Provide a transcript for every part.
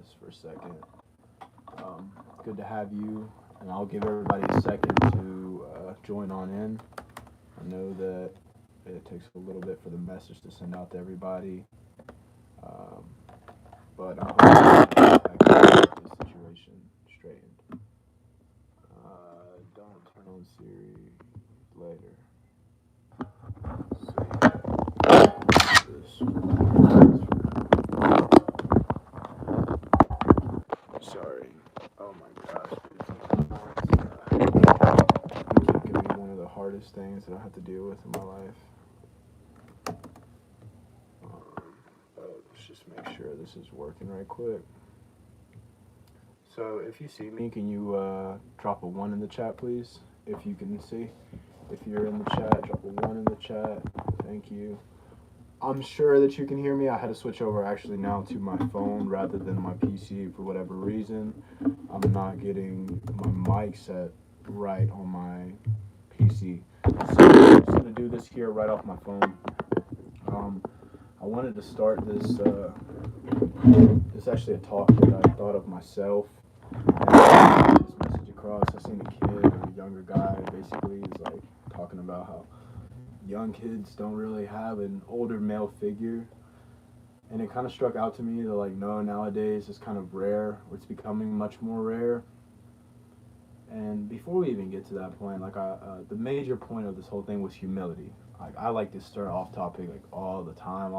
this for a second. Good to have you, and I'll give everybody a second to join on in. I know that it takes a little bit for the message to send out to everybody, um, but I hope I can get this situation straightened. Don't turn on Siri later. So sorry. Oh my gosh, music can be one of the hardest things that I have to deal with in my life. Let's just make sure this is working right quick. So if you see me, can you drop a 1 in the chat, please? If you can see. If you're in the chat, drop a 1 in the chat. Thank you. I'm sure that you can hear me. I had to switch over actually now to my phone rather than my PC for whatever reason. I'm not getting my mic set right on my PC. So I'm just going to do this here right off my phone. I wanted to start this. This is actually a talk that I thought of myself. And this message across. I seen a kid or a younger guy basically is like talking about how young kids don't really have an older male figure, and it kind of struck out to me that like no, nowadays it's kind of rare, or it's becoming much more rare. And before we even get to that point, like the major point of this whole thing was humility. Like I like to start off topic like all the time,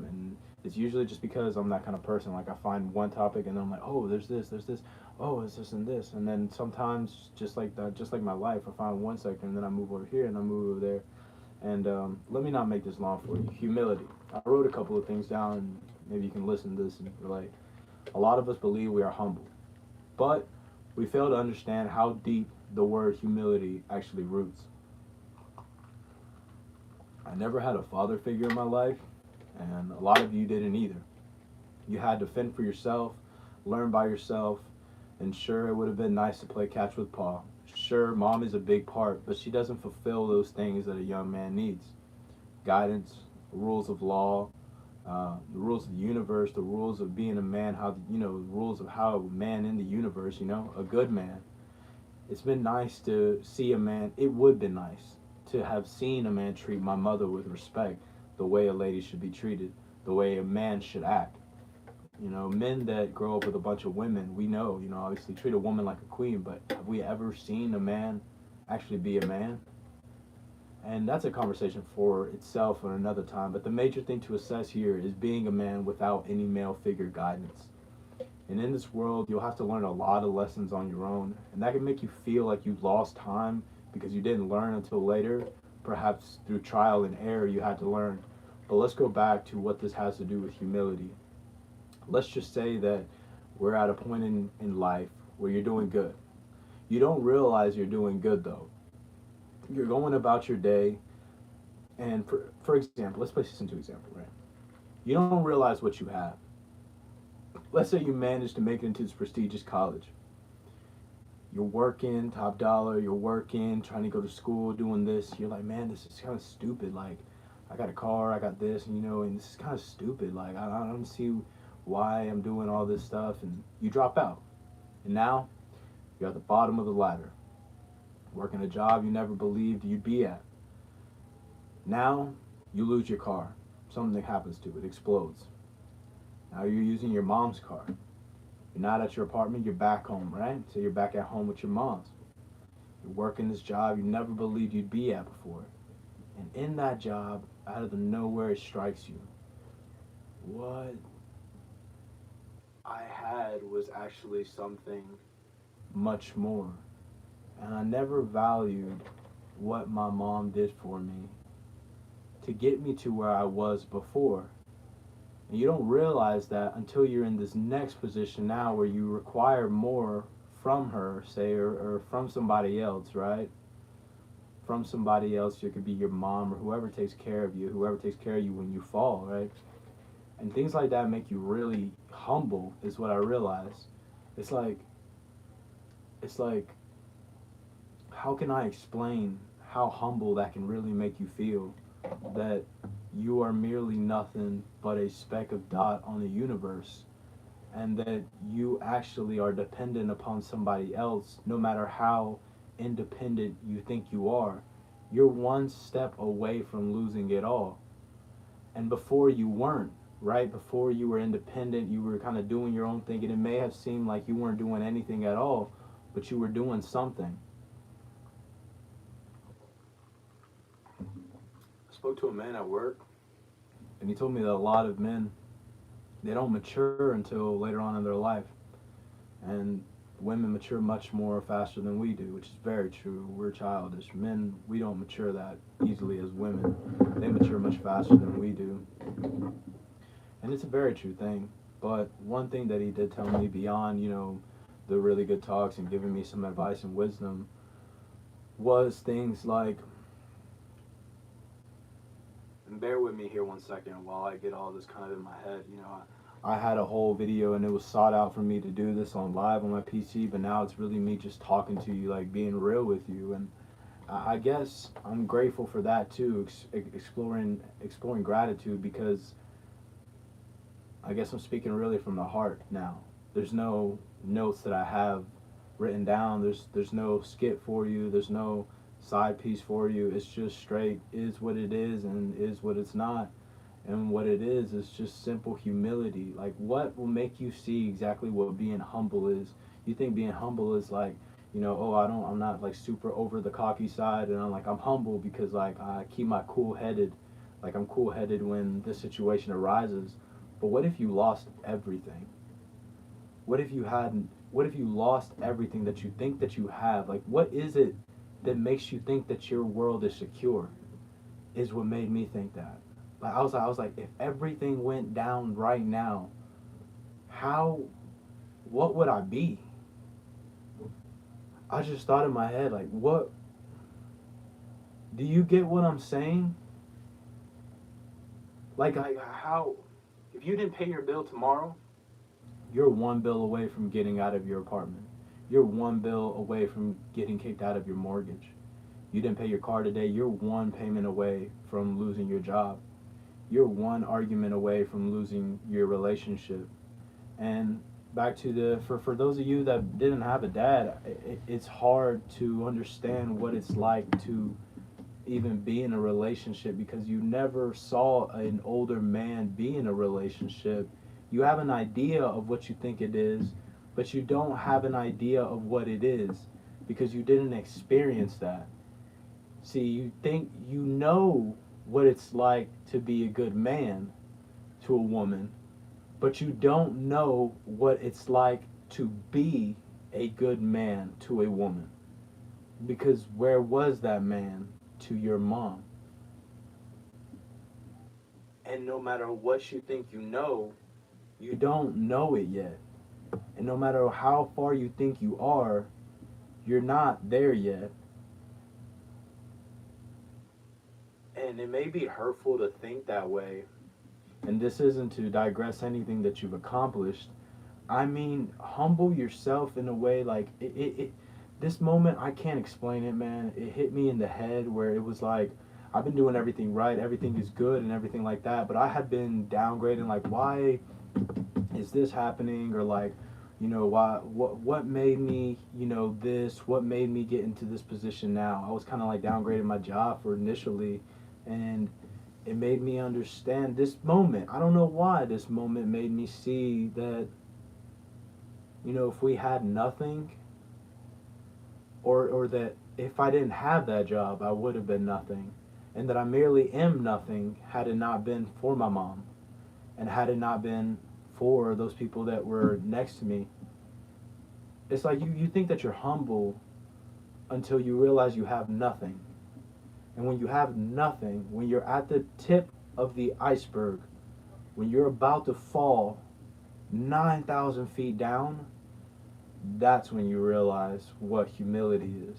and it's usually just because I'm that kind of person. Like I find one topic and then I'm like, oh, there's this, oh, it's this and this, and then sometimes just like that, just like my life, I find one sector and then I move over here and I move over there. And let me not make this long for you. Humility. I wrote a couple of things down, and maybe you can listen to this and relate. A lot of us believe we are humble, but we fail to understand how deep the word humility actually roots. I never had a father figure in my life, and a lot of you didn't either. You had to fend for yourself, learn by yourself, and sure, it would have been nice to play catch with Paul. Sure, mom is a big part, but she doesn't fulfill those things that a young man needs. Guidance, rules of law, the rules of the universe, the rules of being a man, the rules of how a man in the universe, a good man. It's been nice to see a man, it would have been nice to have seen a man treat my mother with respect, the way a lady should be treated, the way a man should act. Men that grow up with a bunch of women, we know, obviously treat a woman like a queen, but have we ever seen a man actually be a man? And that's a conversation for itself at another time, but the major thing to assess here is being a man without any male figure guidance. And in this world, you'll have to learn a lot of lessons on your own, and that can make you feel like you've lost time because you didn't learn until later. Perhaps through trial and error you had to learn. But let's go back to what this has to do with humility. Let's just say that we're at a point in life where you're doing good. You don't realize you're doing good though. You're going about your day, and for example, let's place this into example, right? You don't realize what you have. Let's say you manage to make it into this prestigious college. You're working, top dollar, you're working, trying to go to school, doing this. You're like, man, this is kind of stupid. Like, I got a car, I got this, and this is kind of stupid. Like, I don't see why I'm doing all this stuff, and you drop out. And now, you're at the bottom of the ladder, working a job you never believed you'd be at. Now, you lose your car. Something happens to it, explodes. Now you're using your mom's car. You're not at your apartment, you're back home, right? So you're back at home with your mom's. You're working this job you never believed you'd be at before. And in that job, out of the nowhere, it strikes you. What I had was actually something much more. And I never valued what my mom did for me to get me to where I was before. And you don't realize that until you're in this next position now where you require more from her, say, or from somebody else, right? From somebody else, it could be your mom or whoever takes care of you, whoever takes care of you when you fall, right? And things like that make you really humble, is what I realize. It's like, how can I explain how humble that can really make you feel? That you are merely nothing but a speck of dot on the universe, and that you actually are dependent upon somebody else, no matter how independent you think you are, you're one step away from losing it all. And before you weren't, right? Before you were independent, you were kind of doing your own thing, and it may have seemed like you weren't doing anything at all, but you were doing something. I spoke to a man at work, and he told me that a lot of men, they don't mature until later on in their life, and women mature much more faster than we do, which is very true. We're childish. Men, we don't mature that easily as women. They mature much faster than we do. And it's a very true thing. But one thing that he did tell me beyond, the really good talks and giving me some advice and wisdom was things like, and bear with me here one second while I get all this kind of in my head. I had a whole video and it was sought out for me to do this on live on my PC, but now it's really me just talking to you, like being real with you. And I guess I'm grateful for that too, exploring gratitude, because I guess I'm speaking really from the heart now. There's no notes that I have written down. There's no skit for you. There's no side piece for you. It's just straight is what it is and is what it's not. And what it is just simple humility. Like, what will make you see exactly what being humble is? You think being humble is like, oh, I'm not like super over the cocky side, and I'm humble because like I keep my cool headed, like I'm cool headed when this situation arises. But what if you lost everything? What if you lost everything that you think that you have? Like, what is it that makes you think that your world is secure? Is what made me think that. Like, I was like, if everything went down right now, what would I be? I just thought in my head, like, what, do you get what I'm saying? Like, how, if you didn't pay your bill tomorrow, you're one bill away from getting out of your apartment. You're one bill away from getting kicked out of your mortgage. You didn't pay your car today, you're one payment away from losing your job. You're one argument away from losing your relationship. And back to for those of you that didn't have a dad, it's hard to understand what it's like to even be in a relationship, because you never saw an older man be in a relationship. You have an idea of what you think it is, but you don't have an idea of what it is because you didn't experience that. See, you think you know what it's like to be a good man to a woman, but you don't know what it's like to be a good man to a woman. Because where was that man to your mom? And no matter what you think you don't know it yet. And no matter how far you think you are, you're not there yet. And it may be hurtful to think that way. And this isn't to digress anything that you've accomplished. I mean, humble yourself in a way like this moment, I can't explain it, man. It hit me in the head where it was like, I've been doing everything right, everything is good and everything like that, but I had been downgrading, like, why is this happening? Or like, why, what made me, this, what made me get into this position now? I was kind of like downgrading my job for initially, and it made me understand this moment. I don't know why this moment made me see that, if we had nothing, or that if I didn't have that job, I would have been nothing. And that I merely am nothing had it not been for my mom. And had it not been for those people that were next to me. It's like you think that you're humble until you realize you have nothing. And when you have nothing, when you're at the tip of the iceberg, when you're about to fall 9,000 feet down, that's when you realize what humility is.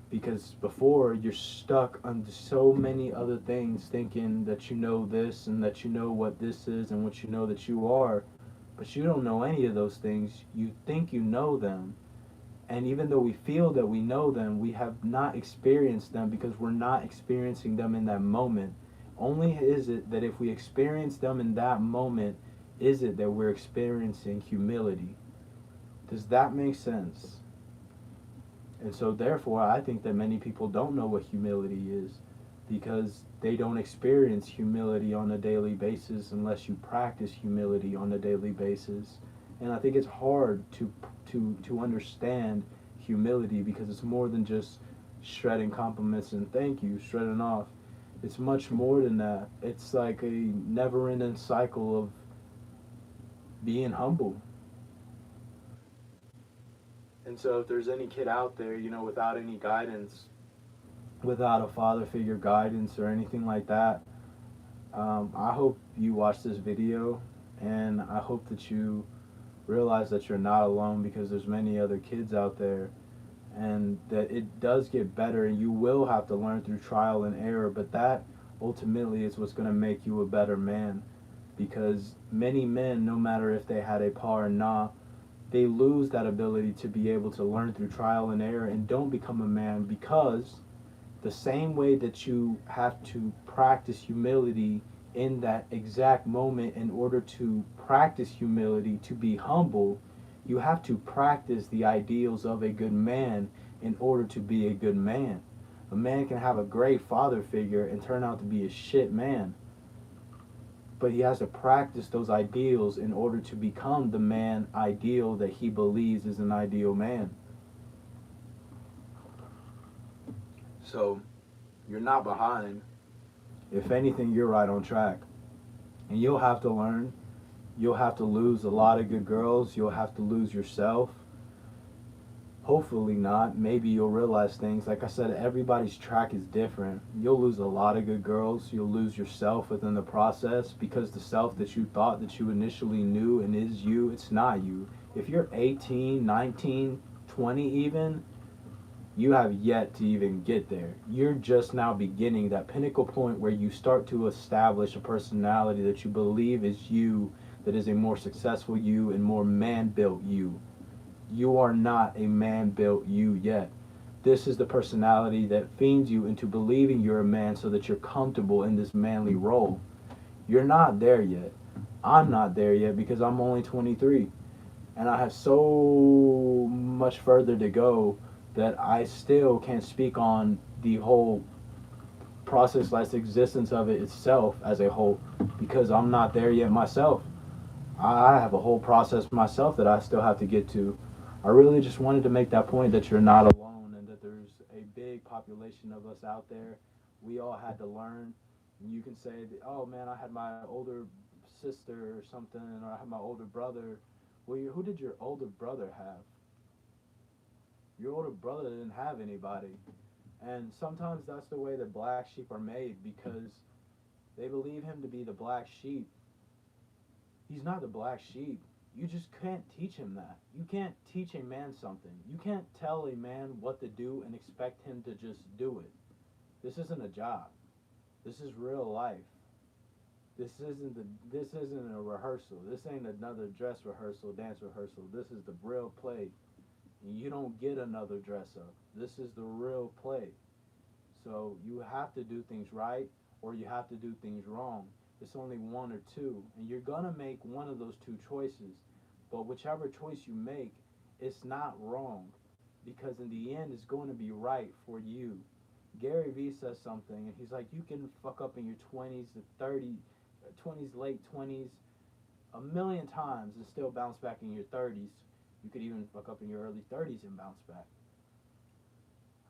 Because before, you're stuck on so many other things, thinking that you know this and that you know what this is and what you know that you are, but you don't know any of those things. You think you know them, and even though we feel that we know them, we have not experienced them because we're not experiencing them in that moment. Only is it that if we experience them in that moment, is it that we're experiencing humility? Does that make sense? And so, therefore, I think that many people don't know what humility is because they don't experience humility on a daily basis unless you practice humility on a daily basis. And I think it's hard to understand humility because it's more than just shredding compliments and thank you, shredding off. It's much more than that. It's like a never ending cycle of being humble. And so, if there's any kid out there, without any guidance, without a father figure guidance or anything like that, I hope you watch this video, and I hope that you realize that you're not alone because there's many other kids out there, and that it does get better, and you will have to learn through trial and error, but that ultimately is what's going to make you a better man, because many men, no matter if they had a pa or not, they lose that ability to be able to learn through trial and error and don't become a man, because the same way that you have to practice humility in that exact moment in order to practice humility, to be humble, you have to practice the ideals of a good man in order to be a good man. A man can have a great father figure and turn out to be a shit man, but he has to practice those ideals in order to become the man ideal that he believes is an ideal man. So, you're not behind. If anything, you're right on track. And you'll have to learn. You'll have to lose a lot of good girls. You'll have to lose yourself. Hopefully not. Maybe you'll realize things. Like I said, everybody's track is different. You'll lose a lot of good girls. You'll lose yourself within the process because the self that you thought that you initially knew and is you, it's not you. If you're 18, 19, 20 even, you have yet to even get there. You're just now beginning that pinnacle point where you start to establish a personality that you believe is you, that is a more successful you and more man-built you. You are not a man-built you yet. This is the personality that feeds you into believing you're a man so that you're comfortable in this manly role. You're not there yet. I'm not there yet because I'm only 23. And I have so much further to go that I still can't speak on the whole process, like existence of it itself as a whole, because I'm not there yet myself. I have a whole process myself that I still have to get to. I really just wanted to make that point that you're not alone and that there's a big population of us out there. We all had to learn. You can say, oh man, I had my older sister or something, or I had my older brother. Well, who did your older brother have? Your older brother didn't have anybody. And sometimes that's the way that black sheep are made because they believe him to be the black sheep. He's not the black sheep. You just can't teach him that. You can't teach a man something. You can't tell a man what to do and expect him to just do it. This isn't a job. This is real life. This isn't a rehearsal. This ain't another dress rehearsal, dance rehearsal. This is the real play. You don't get another dress up. This is the real play. So you have to do things right or you have to do things wrong. It's only one or two. And you're going to make one of those two choices. But whichever choice you make, it's not wrong. Because in the end, it's going to be right for you. Gary Vee says something, and he's like, you can fuck up in your 20s to 30, 20s, late 20s, a million times and still bounce back in your 30s. You could even fuck up in your early 30s and bounce back.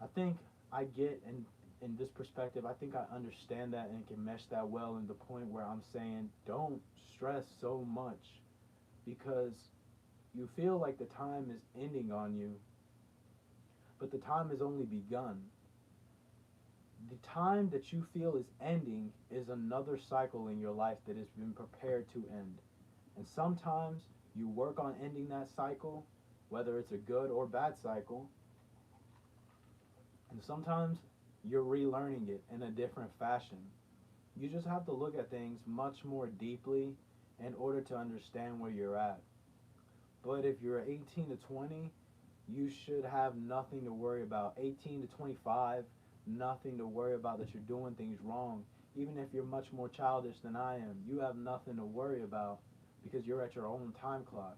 I think I get in this perspective, I think I understand that and can mesh that well in the point where I'm saying don't stress so much because you feel like the time is ending on you, but the time has only begun. The time that you feel is ending is another cycle in your life that has been prepared to end. And sometimes you work on ending that cycle, whether it's a good or bad cycle, and sometimes you're relearning it in a different fashion. You just have to look at things much more deeply in order to understand where you're at. But if you're 18 to 20, you should have nothing to worry about. 18 to 25, nothing to worry about that you're doing things wrong. Even if you're much more childish than I am, you have nothing to worry about because you're at your own time clock.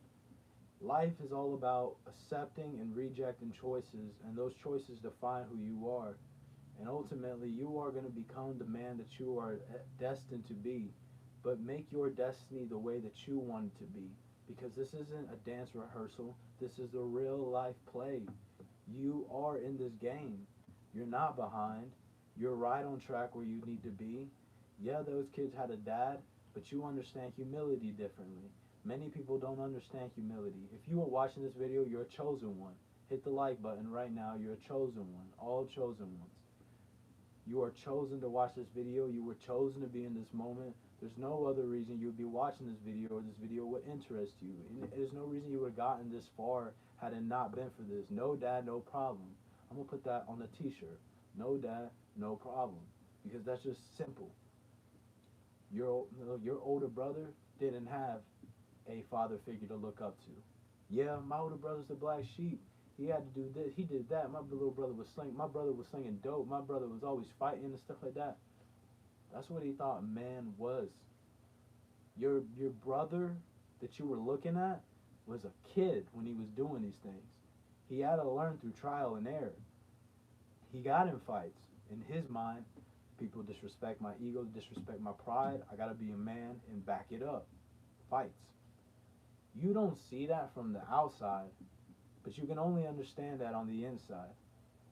Life is all about accepting and rejecting choices, and those choices define who you are. And ultimately, you are going to become the man that you are destined to be. But make your destiny the way that you want it to be. Because this isn't a dance rehearsal, this is a real life play. You are in this game. You're not behind. You're right on track where you need to be. Yeah, those kids had a dad, but you understand humility differently. Many people don't understand humility. If you are watching this video, you're a chosen one. Hit the like button right now. You're a chosen one. All chosen ones. You are chosen to watch this video. You were chosen to be in this moment. There's no other reason you would be watching this video or this video would interest you. And there's no reason you would have gotten this far had it not been for this. No dad, no problem. I'm going to put that on the t-shirt. No dad, no problem. Because that's just simple. Your older brother didn't have a father figure to look up to. Yeah, my older brother's the black sheep. He had to do this. He did that. My brother was slinging dope. My brother was always fighting and stuff like that. That's what he thought man was. Your brother that you were looking at was a kid when he was doing these things. He had to learn through trial and error. He got in fights. In his mind, people disrespect my ego, disrespect my pride. I gotta be a man and back it up. Fights. You don't see that from the outside, but you can only understand that on the inside.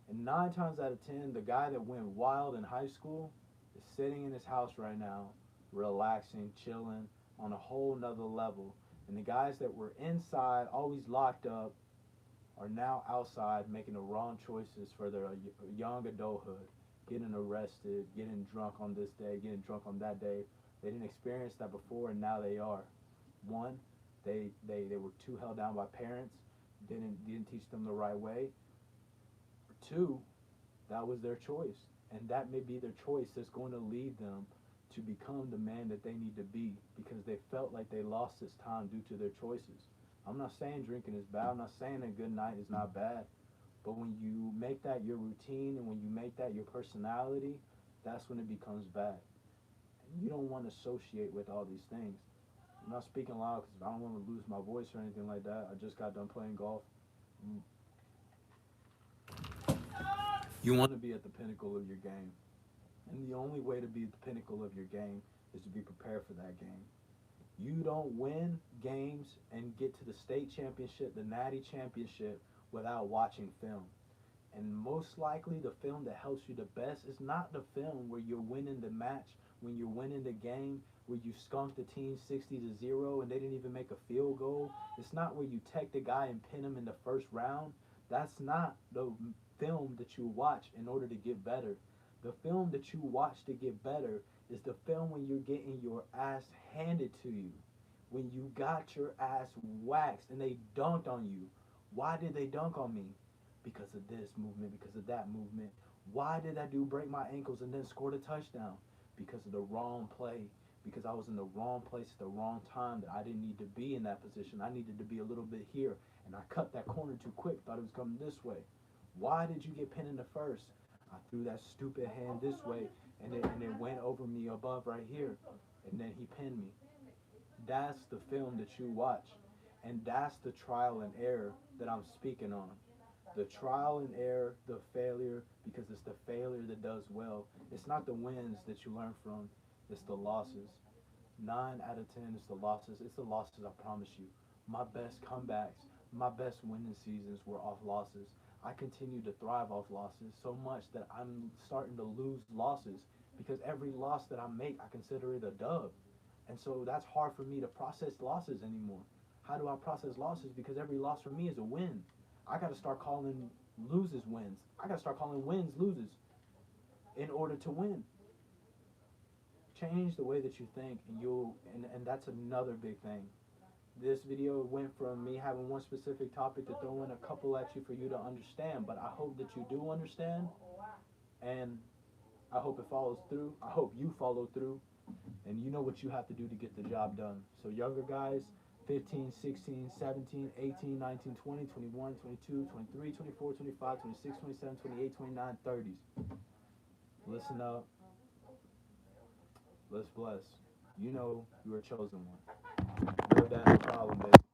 And 9 times out of 10, the guy that went wild in high school is sitting in his house right now, relaxing, chilling on a whole nother level. And the guys that were inside, always locked up, are now outside making the wrong choices for their young adulthood, getting arrested, getting drunk on this day, getting drunk on that day. They didn't experience that before, and now they are. One, they were too held down by parents, didn't teach them the right way. Two, that was their choice, and that may be their choice that's going to lead them to become the man that they need to be because they felt like they lost this time due to their choices. I'm not saying drinking is bad. I'm not saying a good night is not bad. But when you make that your routine and when you make that your personality, that's when it becomes bad. And you don't want to associate with all these things. I'm not speaking loud because I don't want to lose my voice or anything like that. I just got done playing golf. You want to be at the pinnacle of your game. And the only way to be at the pinnacle of your game is to be prepared for that game. You don't win games and get to the state championship, the natty championship, without watching film. And most likely the film that helps you the best is not the film where you're winning the match, when you're winning the game, where you skunked the team 60-0 and they didn't even make a field goal. It's not where you tech the guy and pin him in the first round. That's not the film that you watch in order to get better. The film that you watch to get better is the film when you're getting your ass handed to you. When you got your ass waxed and they dunked on you. Why did they dunk on me? Because of this movement, because of that movement. Why did that dude break my ankles and then score the touchdown? Because of the wrong play. Because I was in the wrong place at the wrong time, that I didn't need to be in that position. I needed to be a little bit here. And I cut that corner too quick, thought it was coming this way. Why did you get pinned in the first? I threw that stupid hand this way, and it went over me above right here. And then he pinned me. That's the film that you watch. And that's the trial and error that I'm speaking on. The trial and error, the failure, because it's the failure that does well. It's not the wins that you learn from, it's the losses. 9 out of 10 is the losses. It's the losses, I promise you. My best comebacks, my best winning seasons were off losses. I continue to thrive off losses so much that I'm starting to lose losses because every loss that I make, I consider it a dub. And so that's hard for me to process losses anymore. How do I process losses? Because every loss for me is a win. I got to start calling loses wins. I got to start calling wins loses in order to win. Change the way that you think, and that's another big thing. This video went from me having one specific topic to throwing a couple at you for you to understand, but I hope that you do understand, and I hope it follows through. I hope you follow through, and you know what you have to do to get the job done. So younger guys, 15, 16, 17, 18, 19, 20, 21, 22, 23, 24, 25, 26, 27, 28, 29, 30s. Listen up. Let's bless. You know you are a chosen one. dad, no problem, babe.